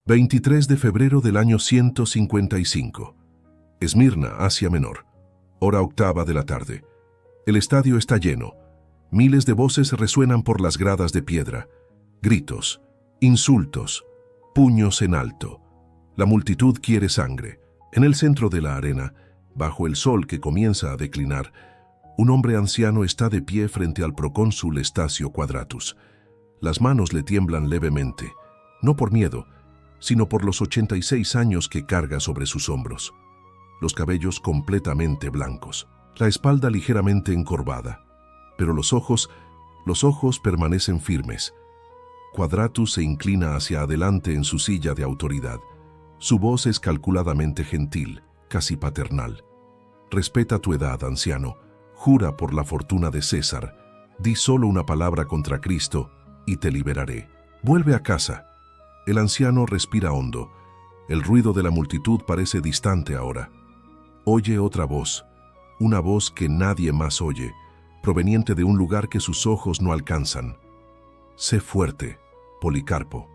23 de febrero del año 155. Esmirna, Asia Menor. Hora octava de la tarde. El estadio está lleno. Miles de voces resuenan por las gradas de piedra. Gritos, insultos, puños en alto. La multitud quiere sangre. En el centro de la arena, bajo el sol que comienza a declinar, un hombre anciano está de pie frente al procónsul Estacio Quadratus. Las manos le tiemblan levemente, no por miedo, sino por los 86 años que carga sobre sus hombros. Los cabellos completamente blancos, la espalda ligeramente encorvada, pero los ojos permanecen firmes. Quadratus se inclina hacia adelante en su silla de autoridad. Su voz es calculadamente gentil, casi paternal. Respeta tu edad, anciano. Jura por la fortuna de César. Di solo una palabra contra Cristo y te liberaré. Vuelve a casa. El anciano respira hondo. El ruido de la multitud parece distante ahora. Oye otra voz, una voz que nadie más oye, proveniente de un lugar que sus ojos no alcanzan. Sé fuerte, Policarpo.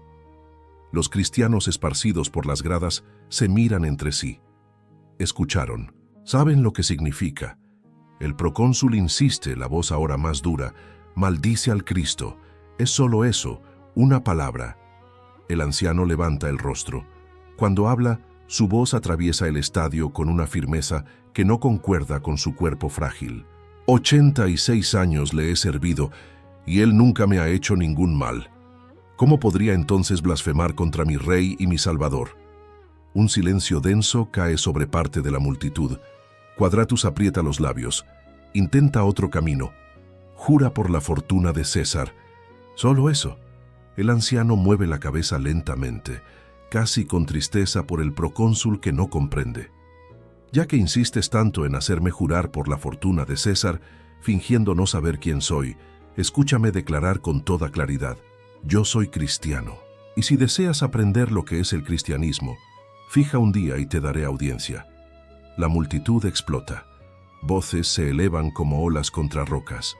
Los cristianos esparcidos por las gradas se miran entre sí. Escucharon, saben lo que significa. El procónsul insiste, la voz ahora más dura, maldice al Cristo. Es solo eso, una palabra. El anciano levanta el rostro. Cuando habla, su voz atraviesa el estadio con una firmeza que no concuerda con su cuerpo frágil. 86 años le he servido y él nunca me ha hecho ningún mal. ¿Cómo podría entonces blasfemar contra mi rey y mi salvador? Un silencio denso cae sobre parte de la multitud. Quadratus aprieta los labios. Intenta otro camino. Jura por la fortuna de César. Solo eso. El anciano mueve la cabeza lentamente, casi con tristeza por el procónsul que no comprende. Ya que insistes tanto en hacerme jurar por la fortuna de César, fingiendo no saber quién soy, escúchame declarar con toda claridad. Yo soy cristiano, y si deseas aprender lo que es el cristianismo, fija un día y te daré audiencia. La multitud explota. Voces se elevan como olas contra rocas.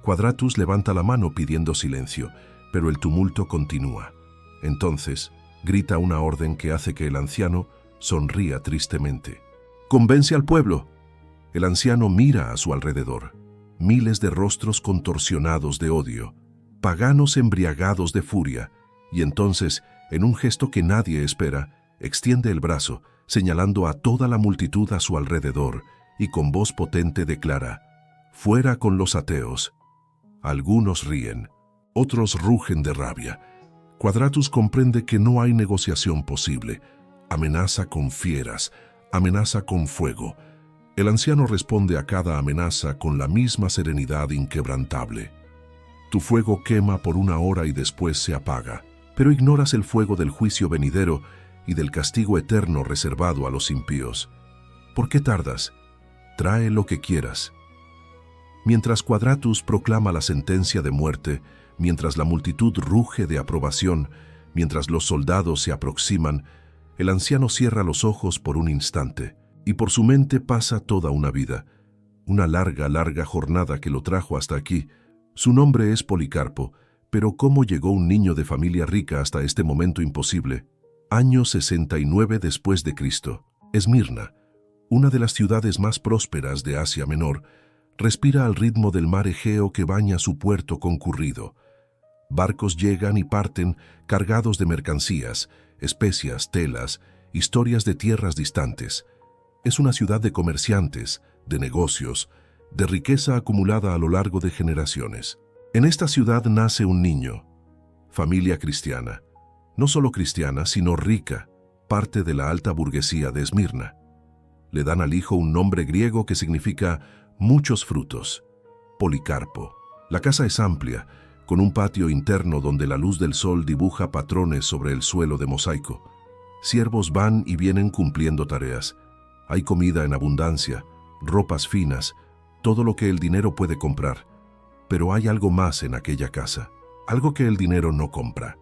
Quadratus levanta la mano pidiendo silencio, pero el tumulto continúa. Entonces, grita una orden que hace que el anciano sonría tristemente. ¡Convence al pueblo! El anciano mira a su alrededor. Miles de rostros contorsionados de odio, paganos embriagados de furia, y entonces, en un gesto que nadie espera, extiende el brazo, señalando a toda la multitud a su alrededor, y con voz potente declara: «Fuera con los ateos». Algunos ríen, otros rugen de rabia. Quadratus comprende que no hay negociación posible. Amenaza con fieras, amenaza con fuego. El anciano responde a cada amenaza con la misma serenidad inquebrantable. Tu fuego quema por una hora y después se apaga, pero ignoras el fuego del juicio venidero y del castigo eterno reservado a los impíos. ¿Por qué tardas? Trae lo que quieras. Mientras Quadratus proclama la sentencia de muerte, mientras la multitud ruge de aprobación, mientras los soldados se aproximan, el anciano cierra los ojos por un instante, y por su mente pasa toda una vida, una larga jornada que lo trajo hasta aquí. Su nombre es Policarpo, pero ¿cómo llegó un niño de familia rica hasta este momento imposible? Año 69 después de Cristo. Esmirna, una de las ciudades más prósperas de Asia Menor, respira al ritmo del mar Egeo que baña su puerto concurrido. Barcos llegan y parten cargados de mercancías, especias, telas, historias de tierras distantes. Es una ciudad de comerciantes, de negocios, de riqueza acumulada a lo largo de generaciones. En esta ciudad nace un niño, familia cristiana, no solo cristiana, sino rica, parte de la alta burguesía de Esmirna. Le dan al hijo un nombre griego que significa muchos frutos, Policarpo. La casa es amplia, con un patio interno donde la luz del sol dibuja patrones sobre el suelo de mosaico. Siervos van y vienen cumpliendo tareas. Hay comida en abundancia, ropas finas, todo lo que el dinero puede comprar. Pero hay algo más en aquella casa, algo que el dinero no compra.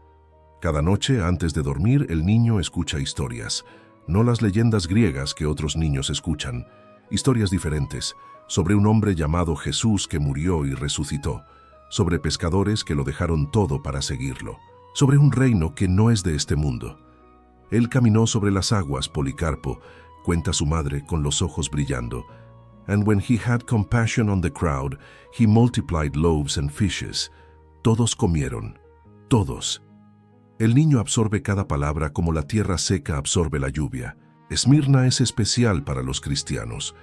Cada noche, antes de dormir, el niño escucha historias, no las leyendas griegas que otros niños escuchan, historias diferentes, sobre un hombre llamado Jesús que murió y resucitó, sobre pescadores que lo dejaron todo para seguirlo, sobre un reino que no es de este mundo. Él caminó sobre las aguas, Policarpo, cuenta su madre con los ojos brillando. And when he had compassion on the crowd, he multiplied loaves and fishes. Todos comieron, todos. El niño absorbe cada palabra como la tierra seca absorbe la lluvia. Esmirna es especial para los cristianos.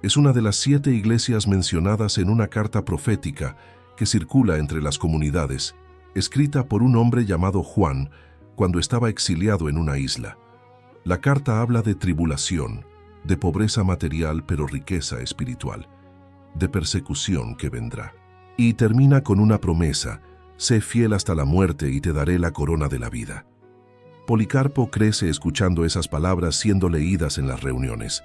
Es una de las 7 iglesias mencionadas en una carta profética que circula entre las comunidades, escrita por un hombre llamado Juan cuando estaba exiliado en una isla. La carta habla de tribulación, de pobreza material pero riqueza espiritual, de persecución que vendrá. Y termina con una promesa: sé fiel hasta la muerte y te daré la corona de la vida. Policarpo crece escuchando esas palabras siendo leídas en las reuniones.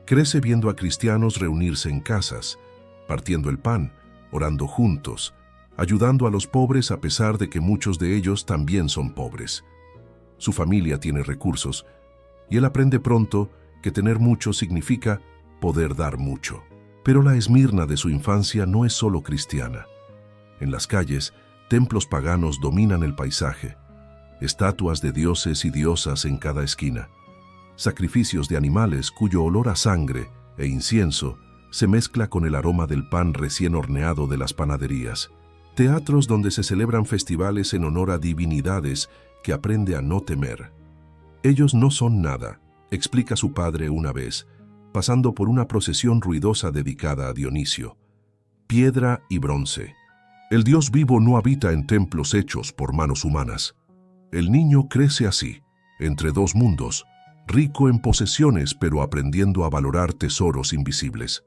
Crece viendo a cristianos reunirse en casas, partiendo el pan, orando juntos, ayudando a los pobres a pesar de que muchos de ellos también son pobres. Su familia tiene recursos, y él aprende pronto que tener mucho significa poder dar mucho. Pero la Esmirna de su infancia no es solo cristiana. En las calles, templos paganos dominan el paisaje, estatuas de dioses y diosas en cada esquina, sacrificios de animales cuyo olor a sangre e incienso se mezcla con el aroma del pan recién horneado de las panaderías, teatros donde se celebran festivales en honor a divinidades que aprende a no temer. Ellos no son nada, explica su padre una vez, pasando por una procesión ruidosa dedicada a Dionisio. Piedra y bronce. El Dios vivo no habita en templos hechos por manos humanas. El niño crece así, entre dos mundos, rico en posesiones pero aprendiendo a valorar tesoros invisibles.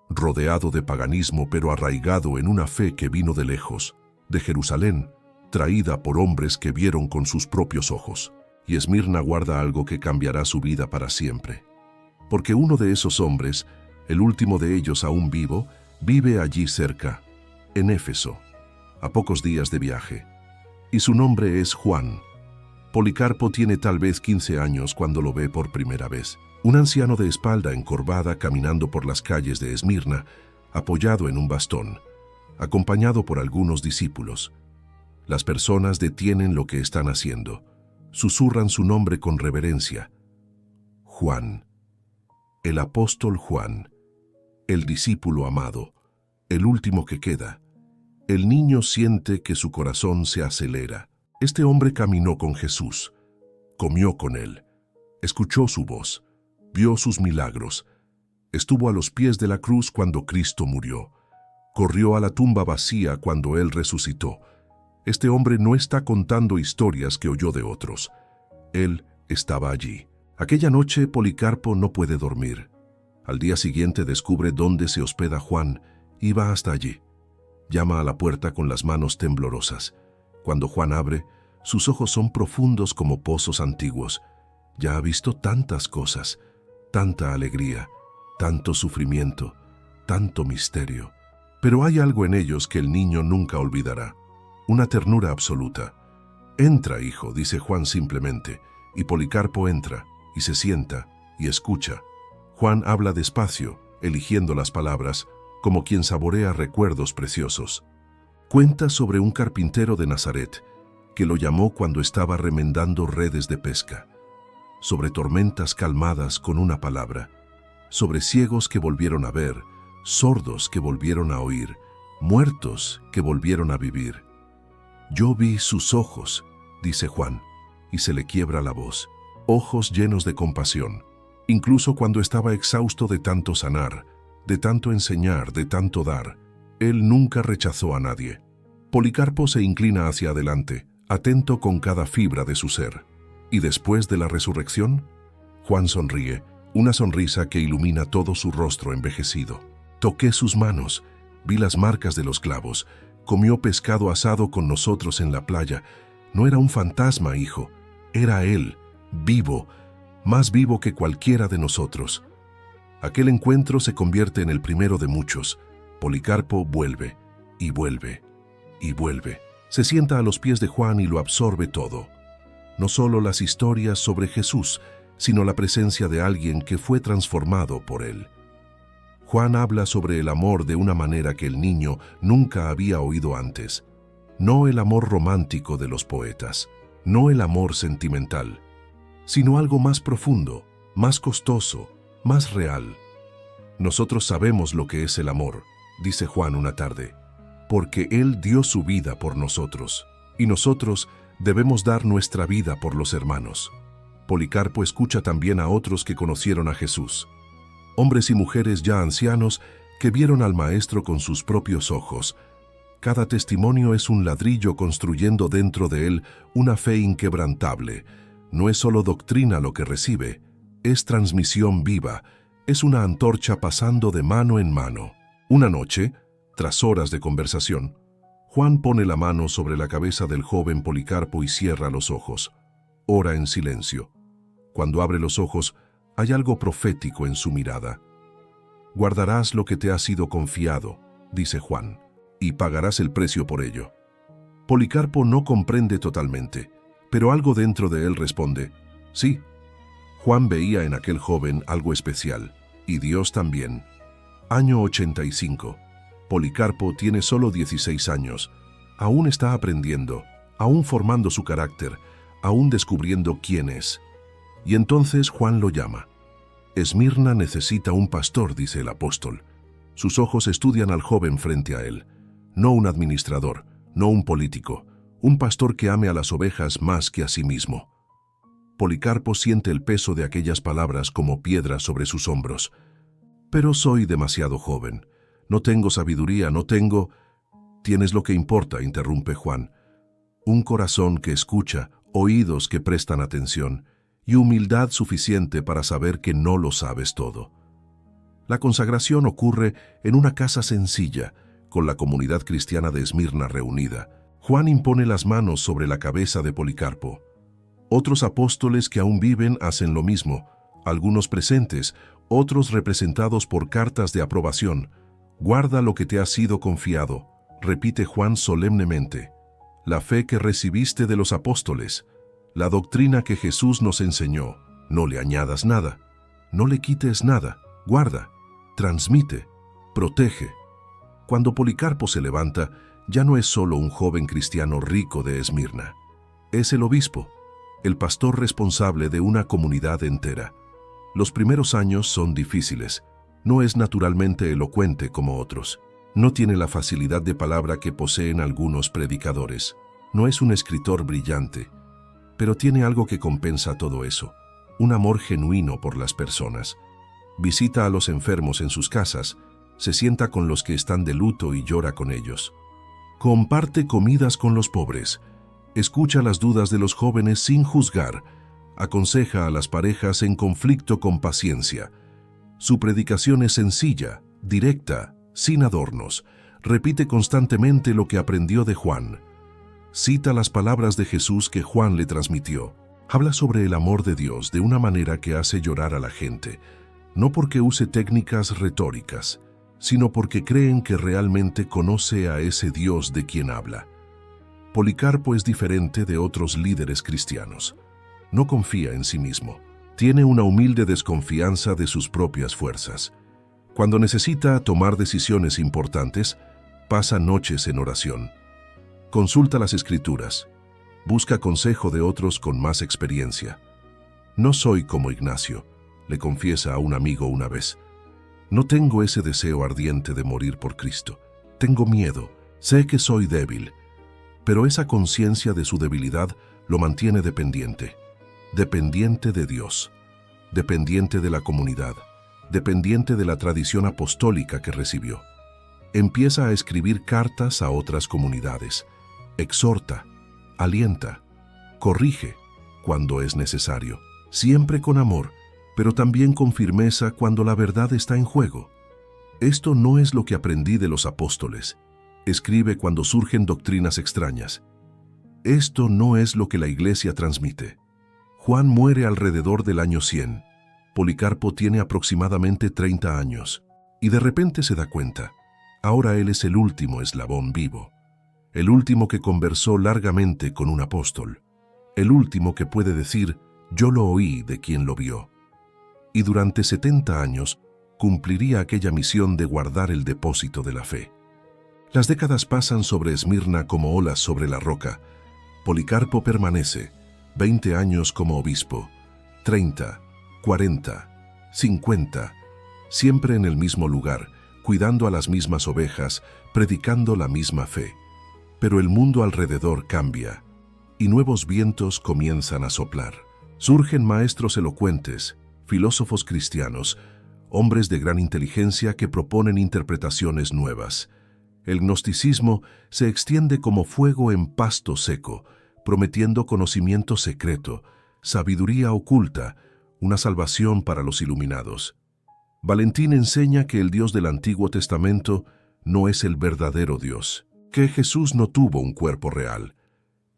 Rodeado de paganismo pero arraigado en una fe que vino de lejos, de Jerusalén, traída por hombres que vieron con sus propios ojos. Y Esmirna guarda algo que cambiará su vida para siempre. Porque uno de esos hombres, el último de ellos aún vivo, vive allí cerca, en Éfeso, a pocos días de viaje. Y su nombre es Juan. Policarpo tiene tal vez 15 años cuando lo ve por primera vez. Un anciano de espalda encorvada caminando por las calles de Esmirna, apoyado en un bastón, acompañado por algunos discípulos. Las personas detienen lo que están haciendo. Susurran su nombre con reverencia. Juan. El apóstol Juan. El discípulo amado. El último que queda. El niño siente que su corazón se acelera. Este hombre caminó con Jesús. Comió con él. Escuchó su voz. Vio sus milagros. Estuvo a los pies de la cruz cuando Cristo murió. Corrió a la tumba vacía cuando Él resucitó. Este hombre no está contando historias que oyó de otros. Él estaba allí. Aquella noche Policarpo no puede dormir. Al día siguiente descubre dónde se hospeda Juan y va hasta allí. Llama a la puerta con las manos temblorosas. Cuando Juan abre, sus ojos son profundos como pozos antiguos. Ya ha visto tantas cosas, tanta alegría, tanto sufrimiento, tanto misterio. Pero hay algo en ellos que el niño nunca olvidará. Una ternura absoluta. Entra, hijo, dice Juan simplemente, y Policarpo entra, y se sienta, y escucha. Juan habla despacio, eligiendo las palabras, como quien saborea recuerdos preciosos. Cuenta sobre un carpintero de Nazaret, que lo llamó cuando estaba remendando redes de pesca. Sobre tormentas calmadas con una palabra. Sobre ciegos que volvieron a ver, sordos que volvieron a oír, muertos que volvieron a vivir. Yo vi sus ojos, dice Juan, y se le quiebra la voz. Ojos llenos de compasión. Incluso cuando estaba exhausto de tanto sanar, de tanto enseñar, de tanto dar, él nunca rechazó a nadie. Policarpo se inclina hacia adelante, atento con cada fibra de su ser. ¿Y después de la resurrección? Juan sonríe, una sonrisa que ilumina todo su rostro envejecido. Toqué sus manos, vi las marcas de los clavos, comió pescado asado con nosotros en la playa. No era un fantasma, hijo, era él, vivo, más vivo que cualquiera de nosotros. Aquel encuentro se convierte en el primero de muchos. Policarpo vuelve, y vuelve, y vuelve. Se sienta a los pies de Juan y lo absorbe todo. No solo las historias sobre Jesús, sino la presencia de alguien que fue transformado por él. Juan habla sobre el amor de una manera que el niño nunca había oído antes. No el amor romántico de los poetas, no el amor sentimental. sino algo más profundo, más costoso, más real. Nosotros sabemos lo que es el amor, dice Juan una tarde, porque Él dio su vida por nosotros, y nosotros debemos dar nuestra vida por los hermanos. Policarpo escucha también a otros que conocieron a Jesús, hombres y mujeres ya ancianos que vieron al Maestro con sus propios ojos. Cada testimonio es un ladrillo construyendo dentro de él una fe inquebrantable. No es solo doctrina lo que recibe, es transmisión viva, es una antorcha pasando de mano en mano. Una noche, tras horas de conversación, Juan pone la mano sobre la cabeza del joven Policarpo y cierra los ojos. Ora en silencio. Cuando abre los ojos, hay algo profético en su mirada. Guardarás lo que te ha sido confiado, dice Juan, y pagarás el precio por ello. Policarpo no comprende totalmente, pero algo dentro de él responde, sí. Juan veía en aquel joven algo especial, y Dios también. Año 85. Policarpo tiene solo 16 años. Aún está aprendiendo, aún formando su carácter, aún descubriendo quién es. Y entonces Juan lo llama. Esmirna necesita un pastor, dice el apóstol. Sus ojos estudian al joven frente a él. No un administrador, no un político, un pastor que ame a las ovejas más que a sí mismo. Policarpo siente el peso de aquellas palabras como piedras sobre sus hombros. Pero soy demasiado joven. No tengo sabiduría, no tengo... Tienes lo que importa, interrumpe Juan. Un corazón que escucha, oídos que prestan atención, y humildad suficiente para saber que no lo sabes todo. La consagración ocurre en una casa sencilla, con la comunidad cristiana de Esmirna reunida. Juan impone las manos sobre la cabeza de Policarpo. Otros apóstoles que aún viven hacen lo mismo, algunos presentes, otros representados por cartas de aprobación. Guarda lo que te ha sido confiado, repite Juan solemnemente. La fe que recibiste de los apóstoles, la doctrina que Jesús nos enseñó, no le añadas nada, no le quites nada, guarda, transmite, protege. Cuando Policarpo se levanta, ya no es solo un joven cristiano rico de Esmirna. Es el obispo, el pastor responsable de una comunidad entera. Los primeros años son difíciles. No es naturalmente elocuente como otros. No tiene la facilidad de palabra que poseen algunos predicadores. No es un escritor brillante. Pero tiene algo que compensa todo eso, un amor genuino por las personas. Visita a los enfermos en sus casas, se sienta con los que están de luto y llora con ellos. Comparte comidas con los pobres, escucha las dudas de los jóvenes sin juzgar, aconseja a las parejas en conflicto con paciencia. Su predicación es sencilla, directa, sin adornos, repite constantemente lo que aprendió de Juan. Cita las palabras de Jesús que Juan le transmitió. Habla sobre el amor de Dios de una manera que hace llorar a la gente, no porque use técnicas retóricas, sino porque creen que realmente conoce a ese Dios de quien habla. Policarpo es diferente de otros líderes cristianos. No confía en sí mismo. Tiene una humilde desconfianza de sus propias fuerzas. Cuando necesita tomar decisiones importantes, pasa noches en oración. Consulta las Escrituras. Busca consejo de otros con más experiencia. No soy como Ignacio, le confiesa a un amigo una vez. No tengo ese deseo ardiente de morir por Cristo. Tengo miedo, sé que soy débil, pero esa conciencia de su debilidad lo mantiene dependiente. Dependiente de Dios, dependiente de la comunidad, dependiente de la tradición apostólica que recibió. Empieza a escribir cartas a otras comunidades. Exhorta, alienta, corrige cuando es necesario, siempre con amor, pero también con firmeza cuando la verdad está en juego. Esto no es lo que aprendí de los apóstoles. Escribe cuando surgen doctrinas extrañas. Esto no es lo que la Iglesia transmite. Juan muere alrededor del año 100. Policarpo tiene aproximadamente 30 años, y de repente se da cuenta. Ahora él es el último eslabón vivo. El último que conversó largamente con un apóstol. El último que puede decir, yo lo oí de quien lo vio. Y durante 70 años cumpliría aquella misión de guardar el depósito de la fe. Las décadas pasan sobre Esmirna como olas sobre la roca. Policarpo permanece, 20 años como obispo, 30, 40, 50, siempre en el mismo lugar, cuidando a las mismas ovejas, predicando la misma fe. Pero el mundo alrededor cambia, y nuevos vientos comienzan a soplar. Surgen maestros elocuentes, filósofos cristianos, hombres de gran inteligencia que proponen interpretaciones nuevas. El gnosticismo se extiende como fuego en pasto seco, prometiendo conocimiento secreto, sabiduría oculta, una salvación para los iluminados. Valentín enseña que el Dios del Antiguo Testamento no es el verdadero Dios, que Jesús no tuvo un cuerpo real,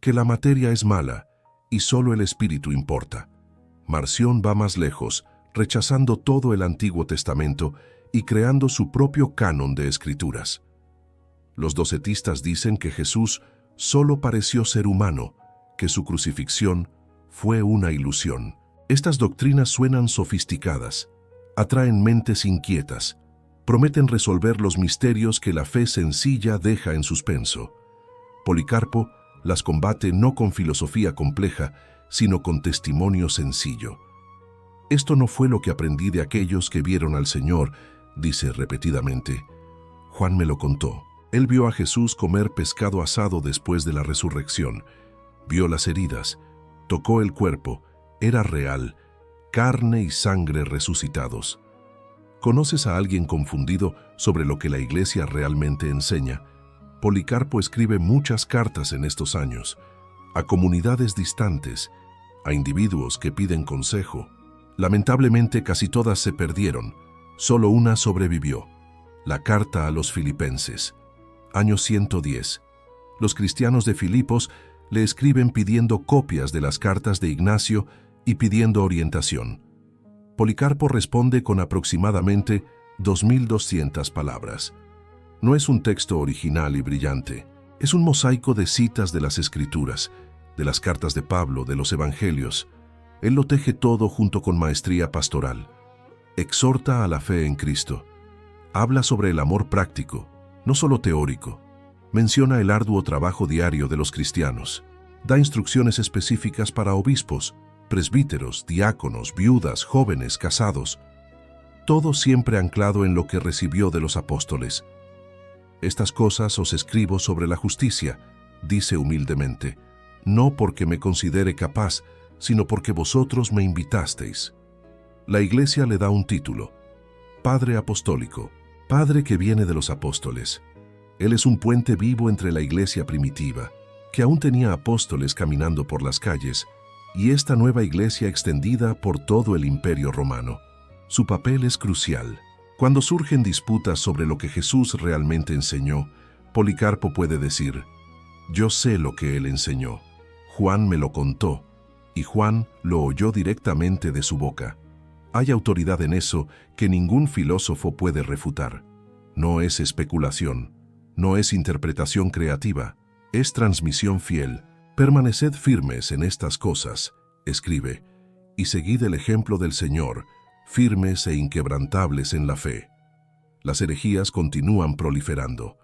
que la materia es mala y solo el espíritu importa. Marción va más lejos, rechazando todo el Antiguo Testamento y creando su propio canon de escrituras. Los docetistas dicen que Jesús solo pareció ser humano, que su crucifixión fue una ilusión. Estas doctrinas suenan sofisticadas, atraen mentes inquietas, prometen resolver los misterios que la fe sencilla deja en suspenso. Policarpo las combate no con filosofía compleja, sino con testimonio sencillo. Esto no fue lo que aprendí de aquellos que vieron al Señor, dice repetidamente. Juan me lo contó. Él vio a Jesús comer pescado asado después de la resurrección, vio las heridas, tocó el cuerpo, era real, carne y sangre resucitados. ¿Conoces a alguien confundido sobre lo que la Iglesia realmente enseña? Policarpo escribe muchas cartas en estos años, a comunidades distantes, a individuos que piden consejo. Lamentablemente casi todas se perdieron, solo una sobrevivió, la carta a los Filipenses. Año 110. Los cristianos de Filipos le escriben pidiendo copias de las cartas de Ignacio y pidiendo orientación. Policarpo responde con aproximadamente 2.200 palabras. No es un texto original y brillante, es un mosaico de citas de las Escrituras, de las cartas de Pablo, de los Evangelios. Él lo teje todo junto con maestría pastoral. Exhorta a la fe en Cristo. Habla sobre el amor práctico, no solo teórico. Menciona el arduo trabajo diario de los cristianos. Da instrucciones específicas para obispos, presbíteros, diáconos, viudas, jóvenes, casados. Todo siempre anclado en lo que recibió de los apóstoles. Estas cosas os escribo sobre la justicia, dice humildemente, no porque me considere capaz, sino porque vosotros me invitasteis. La Iglesia le da un título, Padre Apostólico, Padre que viene de los apóstoles. Él es un puente vivo entre la Iglesia primitiva, que aún tenía apóstoles caminando por las calles, y esta nueva Iglesia extendida por todo el Imperio Romano. Su papel es crucial. Cuando surgen disputas sobre lo que Jesús realmente enseñó, Policarpo puede decir, yo sé lo que él enseñó, Juan me lo contó, y Juan lo oyó directamente de su boca. Hay autoridad en eso que ningún filósofo puede refutar. No es especulación, no es interpretación creativa, es transmisión fiel. Permaneced firmes en estas cosas, escribe, y seguid el ejemplo del Señor, firmes e inquebrantables en la fe. Las herejías continúan proliferando,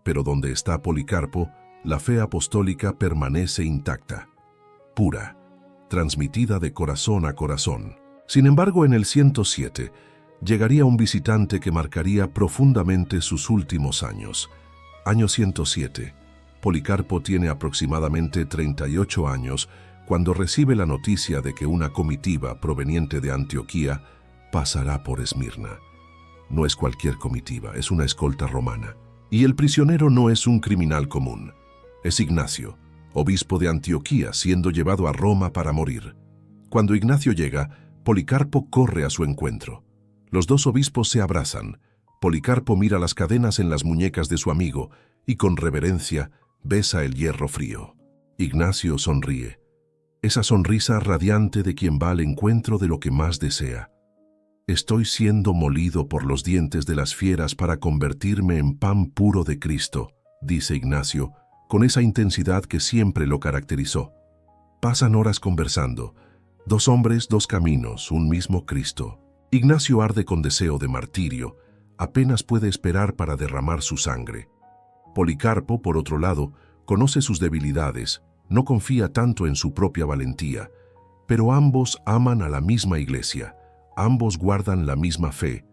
pero donde está Policarpo, la fe apostólica permanece intacta, pura, transmitida de corazón a corazón. Sin embargo, en el 107, llegaría un visitante que marcaría profundamente sus últimos años. Año 107. Policarpo tiene aproximadamente 38 años cuando recibe la noticia de que una comitiva proveniente de Antioquía pasará por Esmirna. No es cualquier comitiva, es una escolta romana. Y el prisionero no es un criminal común. Es Ignacio, obispo de Antioquía, siendo llevado a Roma para morir. Cuando Ignacio llega, Policarpo corre a su encuentro. Los dos obispos se abrazan. Policarpo mira las cadenas en las muñecas de su amigo y con reverencia besa el hierro frío. Ignacio sonríe. Esa sonrisa radiante de quien va al encuentro de lo que más desea. Estoy siendo molido por los dientes de las fieras para convertirme en pan puro de Cristo, dice Ignacio, con esa intensidad que siempre lo caracterizó. Pasan horas conversando. Dos hombres, dos caminos, un mismo Cristo. Ignacio arde con deseo de martirio, apenas puede esperar para derramar su sangre. Policarpo, por otro lado, conoce sus debilidades, no confía tanto en su propia valentía. Pero ambos aman a la misma iglesia, ambos guardan la misma fe,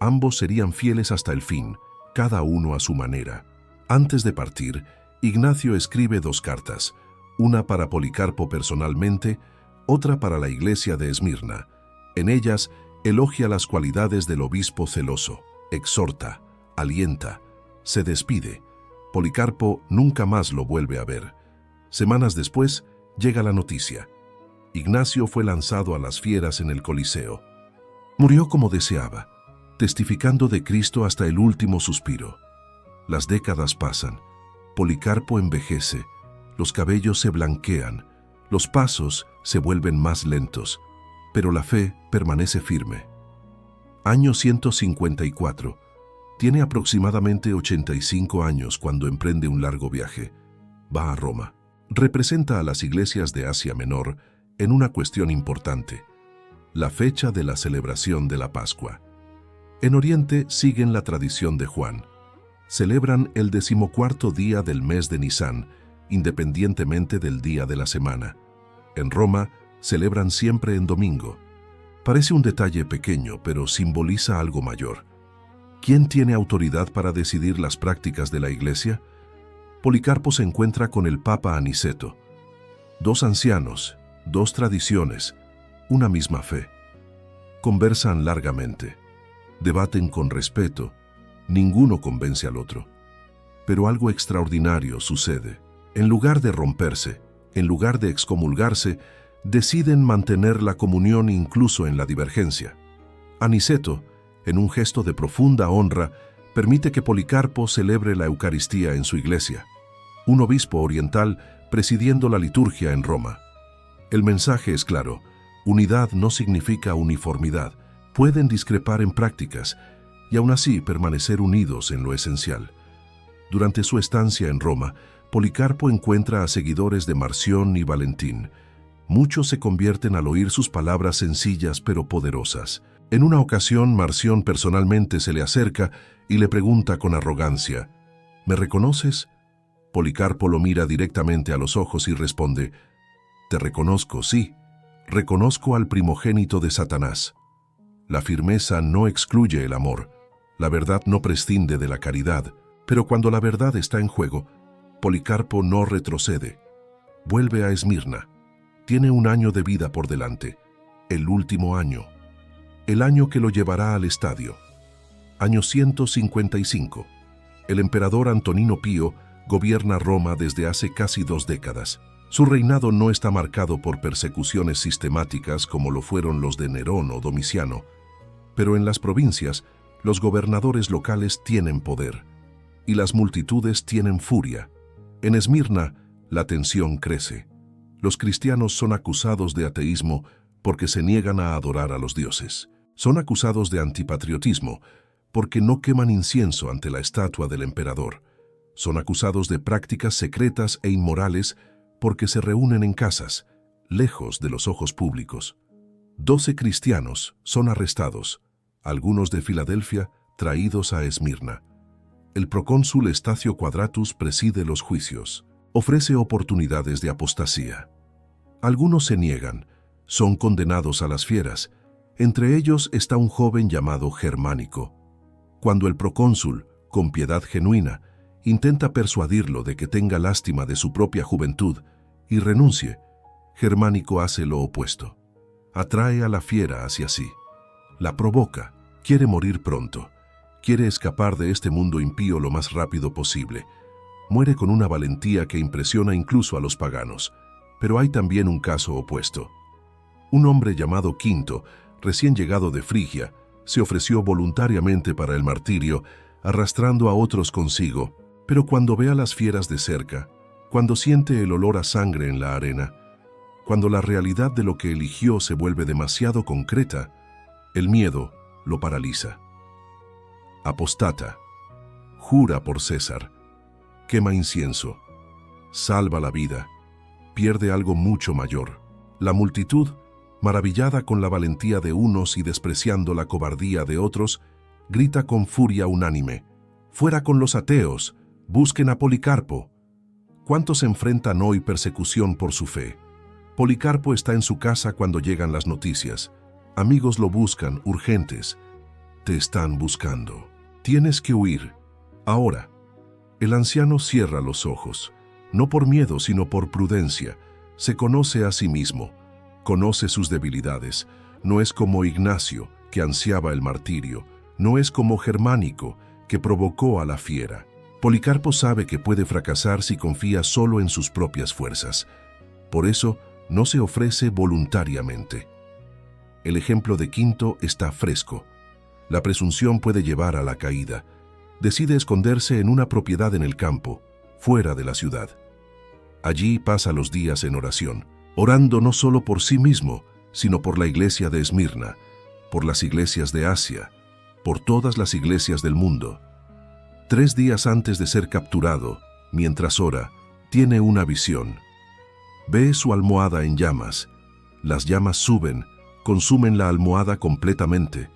ambos serían fieles hasta el fin, cada uno a su manera. Antes de partir, Ignacio escribe 2 cartas, una para Policarpo personalmente, otra para la iglesia de Esmirna. En ellas, elogia las cualidades del obispo celoso, exhorta, alienta, se despide. Policarpo nunca más lo vuelve a ver. Semanas después, llega la noticia. Ignacio fue lanzado a las fieras en el Coliseo. Murió como deseaba, testificando de Cristo hasta el último suspiro. Las décadas pasan, Policarpo envejece, los cabellos se blanquean, los pasos se vuelven más lentos, pero la fe permanece firme. Año 154. Tiene aproximadamente 85 años cuando emprende un largo viaje. Va a Roma. Representa a las iglesias de Asia Menor en una cuestión importante, la fecha de la celebración de la Pascua. En Oriente siguen la tradición de Juan. Celebran el 14º día del mes de Nisán, independientemente del día de la semana. En Roma, celebran siempre en domingo. Parece un detalle pequeño, pero simboliza algo mayor. ¿Quién tiene autoridad para decidir las prácticas de la Iglesia? Policarpo se encuentra con el Papa Aniceto. 2 ancianos, 2 tradiciones, una misma fe. Conversan largamente, debaten con respeto, ninguno convence al otro. Pero algo extraordinario sucede. En lugar de romperse, en lugar de excomulgarse, deciden mantener la comunión incluso en la divergencia. Aniceto, en un gesto de profunda honra, permite que Policarpo celebre la Eucaristía en su iglesia, un obispo oriental presidiendo la liturgia en Roma. El mensaje es claro: unidad no significa uniformidad. Pueden discrepar en prácticas y aún así permanecer unidos en lo esencial. Durante su estancia en Roma, Policarpo encuentra a seguidores de Marción y Valentín. Muchos se convierten al oír sus palabras sencillas pero poderosas. En una ocasión, Marción personalmente se le acerca y le pregunta con arrogancia: ¿me reconoces? Policarpo lo mira directamente a los ojos y responde: te reconozco, sí, reconozco al primogénito de Satanás. La firmeza no excluye el amor, la verdad no prescinde de la caridad, pero cuando la verdad está en juego, Policarpo no retrocede. Vuelve a Esmirna. Tiene un año de vida por delante, el último año, el año que lo llevará al estadio. Año 155. El emperador Antonino Pío gobierna Roma desde hace casi 2 décadas. Su reinado no está marcado por persecuciones sistemáticas como lo fueron los de Nerón o Domiciano, pero en las provincias, los gobernadores locales tienen poder y las multitudes tienen furia. En Esmirna, la tensión crece. Los cristianos son acusados de ateísmo porque se niegan a adorar a los dioses. Son acusados de antipatriotismo porque no queman incienso ante la estatua del emperador. Son acusados de prácticas secretas e inmorales porque se reúnen en casas, lejos de los ojos públicos. 12 cristianos son arrestados, algunos de Filadelfia traídos a Esmirna. El procónsul Estacio Quadratus preside los juicios. Ofrece oportunidades de apostasía. Algunos se niegan, son condenados a las fieras. Entre ellos está un joven llamado Germánico. Cuando el procónsul, con piedad genuina, intenta persuadirlo de que tenga lástima de su propia juventud y renuncie, Germánico hace lo opuesto. Atrae a la fiera hacia sí. La provoca, quiere morir pronto, quiere escapar de este mundo impío lo más rápido posible. Muere con una valentía que impresiona incluso a los paganos. Pero hay también un caso opuesto. Un hombre llamado Quinto, recién llegado de Frigia, se ofreció voluntariamente para el martirio, arrastrando a otros consigo, pero cuando ve a las fieras de cerca, cuando siente el olor a sangre en la arena, cuando la realidad de lo que eligió se vuelve demasiado concreta, el miedo lo paraliza. Apostata, jura por César, quema incienso, salva la vida, pierde algo mucho mayor. La multitud, maravillada con la valentía de unos y despreciando la cobardía de otros, grita con furia unánime: ¡fuera con los ateos! ¡Busquen a Policarpo! ¿Cuántos enfrentan hoy persecución por su fe? Policarpo está en su casa cuando llegan las noticias. Amigos lo buscan, urgentes. Te están buscando. Tienes que huir. Ahora. El anciano cierra los ojos. No por miedo, sino por prudencia. Se conoce a sí mismo. Conoce sus debilidades. No es como Ignacio, que ansiaba el martirio. No es como Germánico, que provocó a la fiera. Policarpo sabe que puede fracasar si confía solo en sus propias fuerzas. Por eso, no se ofrece voluntariamente. El ejemplo de Quinto está fresco. La presunción puede llevar a la caída. Decide esconderse en una propiedad en el campo, fuera de la ciudad. Allí pasa los días en oración, orando no solo por sí mismo, sino por la iglesia de Esmirna, por las iglesias de Asia, por todas las iglesias del mundo. 3 días antes de ser capturado, mientras ora, tiene una visión. Ve su almohada en llamas. Las llamas suben, consumen la almohada completamente,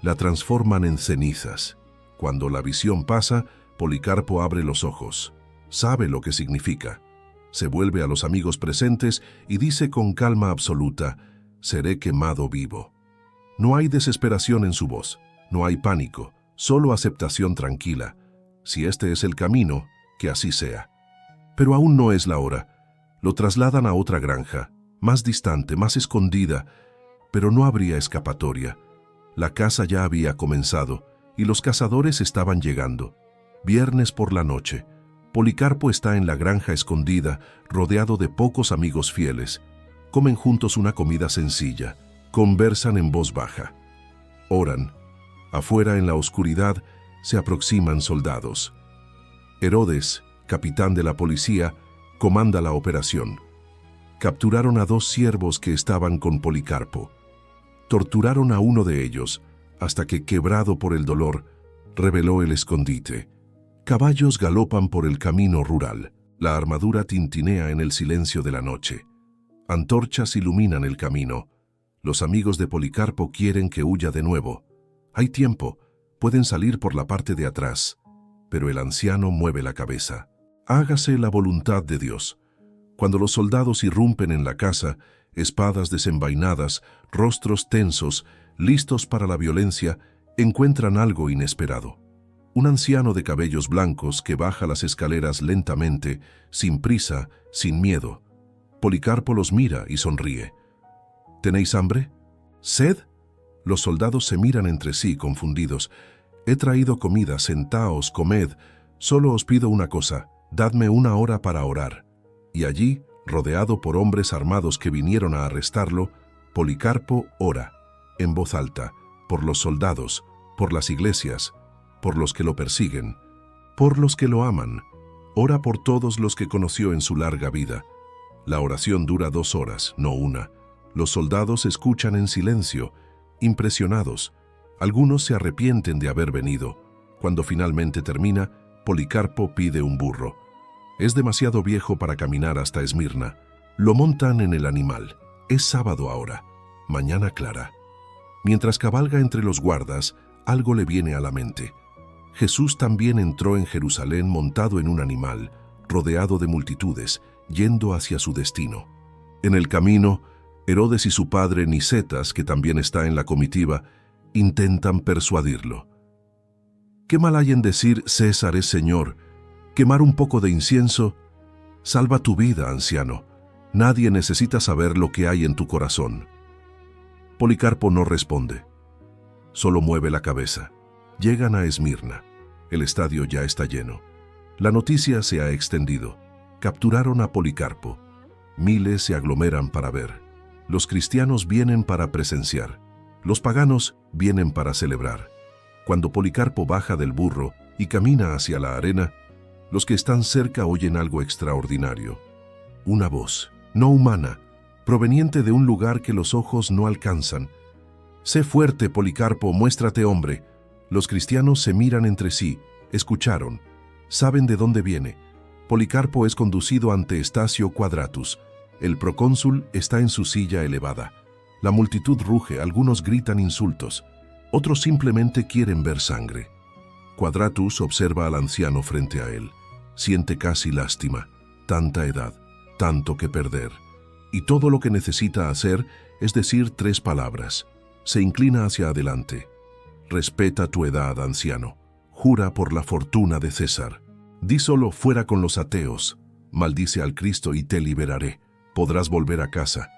la transforman en cenizas. Cuando la visión pasa, Policarpo abre los ojos. Sabe lo que significa. Se vuelve a los amigos presentes y dice con calma absoluta: seré quemado vivo. No hay desesperación en su voz, no hay pánico, solo aceptación tranquila. Si este es el camino, que así sea. Pero aún no es la hora. Lo trasladan a otra granja, más distante, más escondida, pero no habría escapatoria. La caza ya había comenzado y los cazadores estaban llegando. Viernes por la noche. Policarpo está en la granja escondida, rodeado de pocos amigos fieles. Comen juntos una comida sencilla, conversan en voz baja. Oran. Afuera, en la oscuridad, se aproximan soldados. Herodes, capitán de la policía, comanda la operación. Capturaron a 2 siervos que estaban con Policarpo. Torturaron a uno de ellos, hasta que, quebrado por el dolor, reveló el escondite. Caballos galopan por el camino rural. La armadura tintinea en el silencio de la noche. Antorchas iluminan el camino. Los amigos de Policarpo quieren que huya de nuevo. Hay tiempo, pueden salir por la parte de atrás. Pero el anciano mueve la cabeza. Hágase la voluntad de Dios. Cuando los soldados irrumpen en la casa, espadas desenvainadas, rostros tensos, listos para la violencia, encuentran algo inesperado. Un anciano de cabellos blancos que baja las escaleras lentamente, sin prisa, sin miedo. Policarpo los mira y sonríe. ¿Tenéis hambre? ¿Sed? Los soldados se miran entre sí, confundidos. He traído comida, sentaos, comed. Solo os pido una cosa, dadme 1 hora para orar. Y allí, rodeado por hombres armados que vinieron a arrestarlo, Policarpo ora, en voz alta, por los soldados, por las iglesias, por los que lo persiguen, por los que lo aman. Ora por todos los que conoció en su larga vida. La oración dura 2 horas, no 1. Los soldados escuchan en silencio, impresionados. Algunos se arrepienten de haber venido. Cuando finalmente termina, Policarpo pide un burro. Es demasiado viejo para caminar hasta Esmirna. Lo montan en el animal. Es sábado ahora, mañana clara. Mientras cabalga entre los guardas, algo le viene a la mente. Jesús también entró en Jerusalén montado en un animal, rodeado de multitudes, yendo hacia su destino. En el camino, Herodes y su padre Nicetas, que también está en la comitiva, intentan persuadirlo. ¿Qué mal hay en decir César es Señor? ¿Quemar un poco de incienso? Salva tu vida, anciano. Nadie necesita saber lo que hay en tu corazón. Policarpo no responde. Solo mueve la cabeza. Llegan a Esmirna. El estadio ya está lleno. La noticia se ha extendido. Capturaron a Policarpo. Miles se aglomeran para ver. Los cristianos vienen para presenciar. Los paganos vienen para celebrar. Cuando Policarpo baja del burro y camina hacia la arena, los que están cerca oyen algo extraordinario. Una voz, no humana, proveniente de un lugar que los ojos no alcanzan. Sé fuerte, Policarpo, muéstrate hombre. Los cristianos se miran entre sí, escucharon, saben de dónde viene. Policarpo es conducido ante Estacio Quadratus. El procónsul está en su silla elevada. La multitud ruge, algunos gritan insultos, otros simplemente quieren ver sangre. Quadratus observa al anciano frente a él. Siente casi lástima, tanta edad, tanto que perder. y todo lo que necesita hacer es decir 3 palabras. Se inclina hacia adelante. Respeta tu edad, anciano. Jura por la fortuna de César. Di solo fuera con los ateos. Maldice al Cristo y te liberaré. Podrás volver a casa.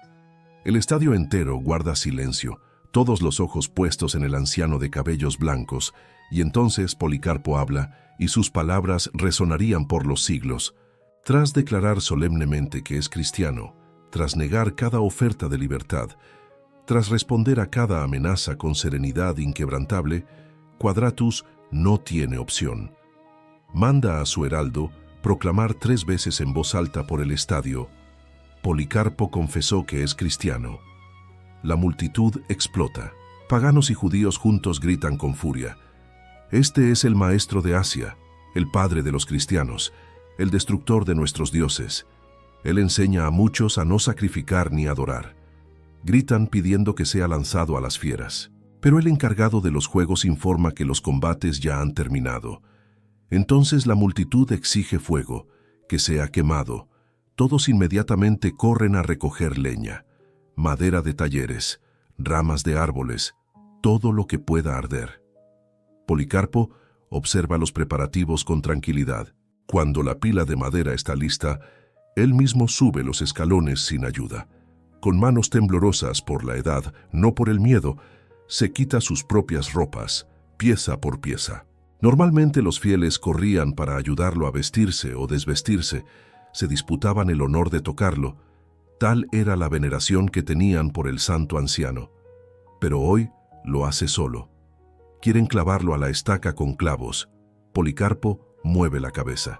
El estadio entero guarda silencio, todos los ojos puestos en el anciano de cabellos blancos, y entonces Policarpo habla, y sus palabras resonarían por los siglos. Tras declarar solemnemente que es cristiano, tras negar cada oferta de libertad, tras responder a cada amenaza con serenidad inquebrantable, Quadratus no tiene opción. Manda a su heraldo proclamar 3 veces en voz alta por el estadio: Policarpo confesó que es cristiano. La multitud explota. Paganos y judíos juntos gritan con furia: Este es el maestro de Asia, el padre de los cristianos, el destructor de nuestros dioses. Él enseña a muchos a no sacrificar ni adorar. Gritan pidiendo que sea lanzado a las fieras. Pero el encargado de los juegos informa que los combates ya han terminado. Entonces la multitud exige fuego, que sea quemado. Todos inmediatamente corren a recoger leña, madera de talleres, ramas de árboles, todo lo que pueda arder. Policarpo observa los preparativos con tranquilidad. Cuando la pila de madera está lista, él mismo sube los escalones sin ayuda. Con manos temblorosas por la edad, no por el miedo, se quita sus propias ropas, pieza por pieza. Normalmente los fieles corrían para ayudarlo a vestirse o desvestirse, se disputaban el honor de tocarlo. Tal era la veneración que tenían por el santo anciano. Pero hoy lo hace solo. Quieren clavarlo a la estaca con clavos. Policarpo mueve la cabeza.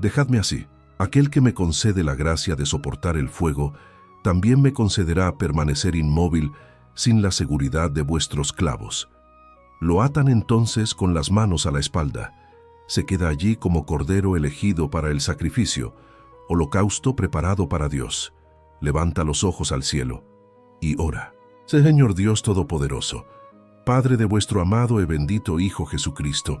Dejadme así. Aquel que me concede la gracia de soportar el fuego, también me concederá permanecer inmóvil sin la seguridad de vuestros clavos. Lo atan entonces con las manos a la espalda. Se queda allí como cordero elegido para el sacrificio, holocausto preparado para Dios. Levanta los ojos al cielo y ora. Señor Dios Todopoderoso, Padre de vuestro amado y bendito Hijo Jesucristo,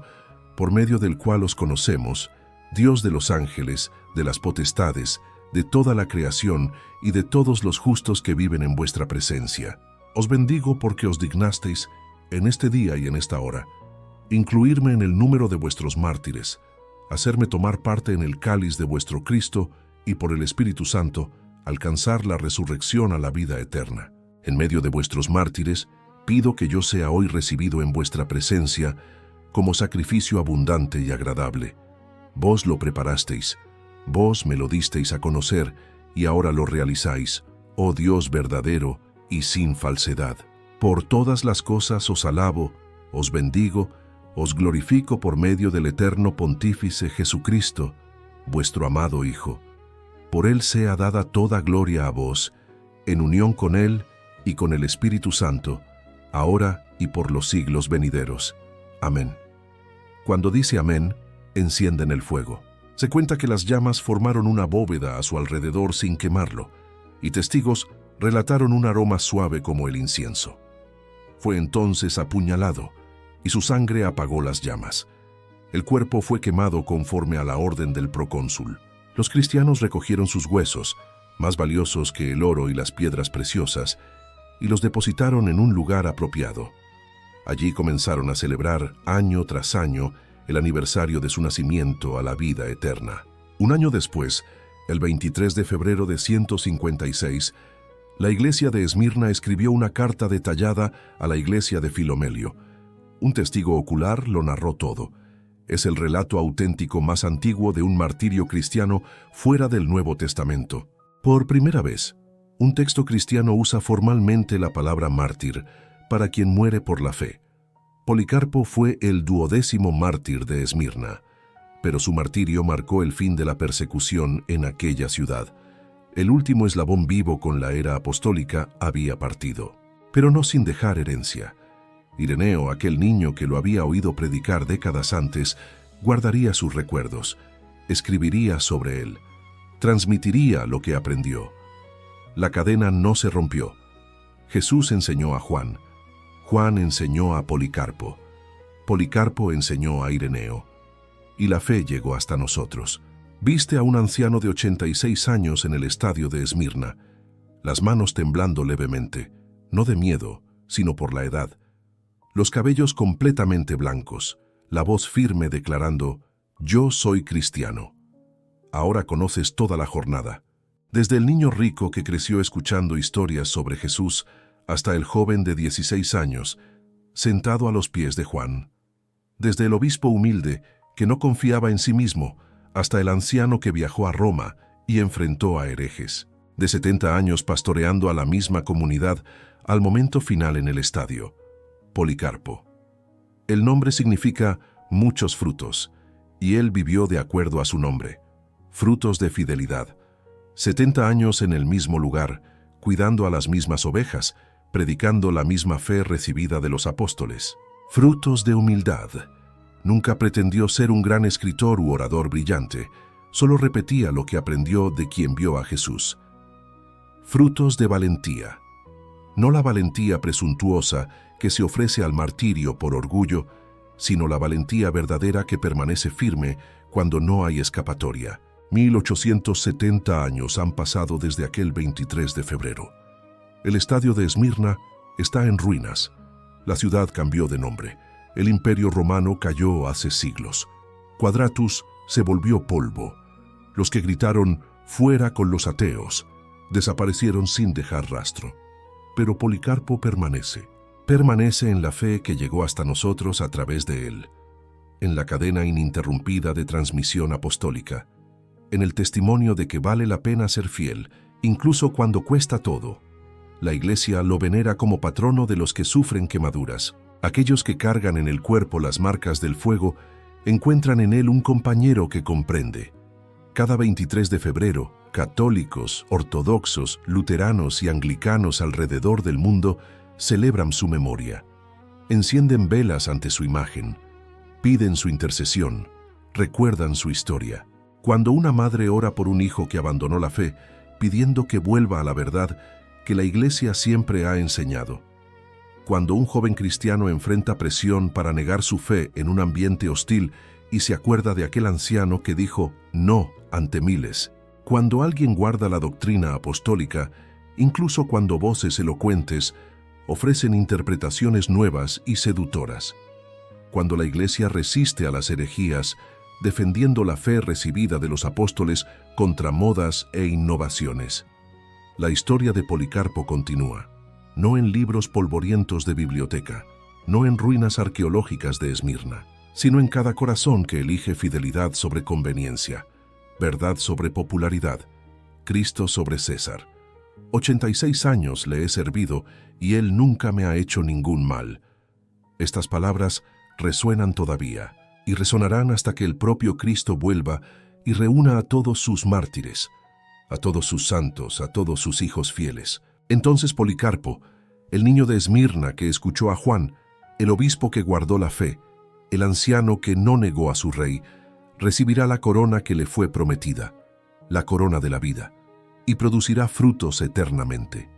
por medio del cual os conocemos, Dios de los ángeles, de las potestades, de toda la creación y de todos los justos que viven en vuestra presencia. Os bendigo porque os dignasteis, en este día y en esta hora, incluirme en el número de vuestros mártires, hacerme tomar parte en el cáliz de vuestro Cristo y por el Espíritu Santo, alcanzar la resurrección a la vida eterna. En medio de vuestros mártires, pido que yo sea hoy recibido en vuestra presencia como sacrificio abundante y agradable. Vos lo preparasteis, vos me lo disteis a conocer y ahora lo realizáis, oh Dios verdadero y sin falsedad. Por todas las cosas os alabo, os bendigo, os glorifico por medio del eterno Pontífice Jesucristo, vuestro amado Hijo. Por Él sea dada toda gloria a vos, en unión con Él y con el Espíritu Santo, ahora y por los siglos venideros. Amén. Cuando dice amén, encienden el fuego. Se cuenta que las llamas formaron una bóveda a su alrededor sin quemarlo, y testigos relataron un aroma suave como el incienso. Fue entonces apuñalado, y su sangre apagó las llamas. El cuerpo fue quemado conforme a la orden del procónsul. Los cristianos recogieron sus huesos, más valiosos que el oro y las piedras preciosas, y los depositaron en un lugar apropiado. Allí comenzaron a celebrar año tras año el aniversario de su nacimiento a la vida eterna. Un año después, el 23 de febrero de 156, la iglesia de Esmirna escribió una carta detallada a la iglesia de Filomelio. Un testigo ocular lo narró todo. Es el relato auténtico más antiguo de un martirio cristiano fuera del Nuevo Testamento. Por primera vez, un texto cristiano usa formalmente la palabra mártir para quien muere por la fe. Policarpo fue el 12º mártir de Esmirna, pero su martirio marcó el fin de la persecución en aquella ciudad. El último eslabón vivo con la era apostólica había partido, pero no sin dejar herencia. Ireneo, aquel niño que lo había oído predicar décadas antes, guardaría sus recuerdos, escribiría sobre él, transmitiría lo que aprendió. La cadena no se rompió. Jesús enseñó a Juan, Juan enseñó a Policarpo, Policarpo enseñó a Ireneo, y la fe llegó hasta nosotros. Viste a un anciano de 86 años en el estadio de Esmirna. las manos temblando levemente, no de miedo, sino por la edad. Los cabellos completamente blancos, la voz firme declarando: «Yo soy cristiano». Ahora conoces toda la jornada. Desde el niño rico que creció escuchando historias sobre Jesús hasta el joven de 16 años, sentado a los pies de Juan. Desde el obispo humilde que no confiaba en sí mismo hasta el anciano que viajó a Roma y enfrentó a herejes. De 70 años pastoreando a la misma comunidad al momento final en el estadio. Policarpo. El nombre significa muchos frutos, y él vivió de acuerdo a su nombre. Frutos de fidelidad. 70 años en el mismo lugar, cuidando a las mismas ovejas, predicando la misma fe recibida de los apóstoles. Frutos de humildad. Nunca pretendió ser un gran escritor u orador brillante, solo repetía lo que aprendió de quien vio a Jesús. Frutos de valentía. No la valentía presuntuosa que se ofrece al martirio por orgullo, sino la valentía verdadera que permanece firme cuando no hay escapatoria. 1870 años han pasado desde aquel 23 de febrero. El estadio de Esmirna está en ruinas. La ciudad cambió de nombre. El imperio romano cayó hace siglos. Quadratus se volvió polvo. Los que gritaron «fuera con los ateos» desaparecieron sin dejar rastro. Pero Policarpo permanece en la fe que llegó hasta nosotros a través de él, en la cadena ininterrumpida de transmisión apostólica, en el testimonio de que vale la pena ser fiel, incluso cuando cuesta todo. La Iglesia lo venera como patrono de los que sufren quemaduras. Aquellos que cargan en el cuerpo las marcas del fuego encuentran en él un compañero que comprende. Cada 23 de febrero, católicos, ortodoxos, luteranos y anglicanos alrededor del mundo celebran su memoria. Encienden velas ante su imagen, piden su intercesión, recuerdan su historia. Cuando una madre ora por un hijo que abandonó la fe, pidiendo que vuelva a la verdad que la Iglesia siempre ha enseñado. Cuando un joven cristiano enfrenta presión para negar su fe en un ambiente hostil y se acuerda de aquel anciano que dijo «no» ante miles. Cuando alguien guarda la doctrina apostólica, incluso cuando voces elocuentes ofrecen interpretaciones nuevas y seductoras. Cuando la Iglesia resiste a las herejías, defendiendo la fe recibida de los apóstoles contra modas e innovaciones. La historia de Policarpo continúa, no en libros polvorientos de biblioteca, no en ruinas arqueológicas de Esmirna, sino en cada corazón que elige fidelidad sobre conveniencia, verdad sobre popularidad, Cristo sobre César. 86 años le he servido y Él nunca me ha hecho ningún mal. Estas palabras resuenan todavía y resonarán hasta que el propio Cristo vuelva y reúna a todos sus mártires, a todos sus santos, a todos sus hijos fieles. Entonces Policarpo, el niño de Esmirna que escuchó a Juan, el obispo que guardó la fe, el anciano que no negó a su rey, recibirá la corona que le fue prometida, la corona de la vida, y producirá frutos eternamente.